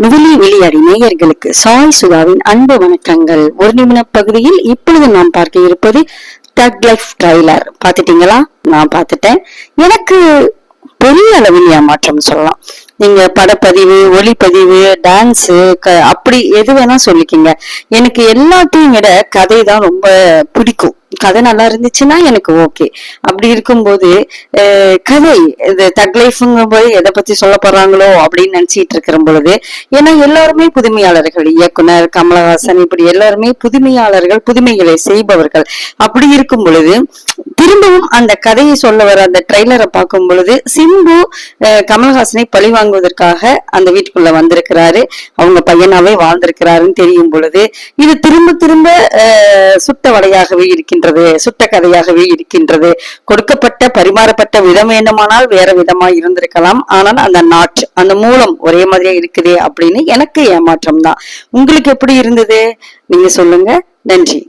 நுவலி வெளியாடி நேயர்களுக்கு சாய் சுதாவின் அன்பு வணக்கங்கள். ஒரு நிமிட பகுதியில் இப்பொழுது நாம் பார்க்க இருப்பது தக் லைஃப் ட்ரைலர். பாத்துட்டீங்களா? நான் பாத்துட்டேன். எனக்கு பெரிய அளவில் ஏமாற்றம் சொல்லலாம். நீங்க படப்பதிவு, ஒளிப்பதிவு, டான்ஸ், அப்படி எது வேணா சொல்லிக்கிங்க. எனக்கு எல்லாத்தையும் விட கதை தான் ரொம்ப பிடிக்கும். கதை நல்லா இருந்துச்சுன்னா எனக்கு ஓகே. அப்படி இருக்கும்போது கதை இது தக் லைஃப்ங்கும் போது எதை பத்தி சொல்ல போறாங்களோ அப்படின்னு நினைச்சிட்டு இருக்கிற பொழுது, ஏன்னா எல்லாருமே புதுமையாளர்கள், இயக்குனர் கமலஹாசன் இப்படி எல்லாருமே புதுமையாளர்கள், புதுமைகளை செய்பவர்கள். அப்படி இருக்கும் பொழுது திரும்பவும் அந்த கதையை சொல்ல வர அந்த ட்ரெய்லரை பார்க்கும் பொழுது சிம்பு கமலஹாசனை பழி வாங்குவதற்காக அந்த வீட்டுக்குள்ள வந்திருக்கிறாரு, அவங்க பையனாவே வாழ்ந்திருக்கிறாருன்னு தெரியும் பொழுது இது திரும்ப திரும்ப சுட்ட வடையாகவே இருக்கின்றது, சுட்ட கதையாகவே இருக்கின்றது. கொடுக்கப்பட்ட பரிமாறப்பட்ட விதம் வேண்டுமானால் வேற விதமா இருந்திருக்கலாம், ஆனால் அந்த அந்த மூலம் ஒரே மாதிரியா இருக்குதே அப்படின்னு எனக்கு ஏமாற்றம் தான். உங்களுக்கு எப்படி இருந்தது? நீங்க சொல்லுங்க. நன்றி.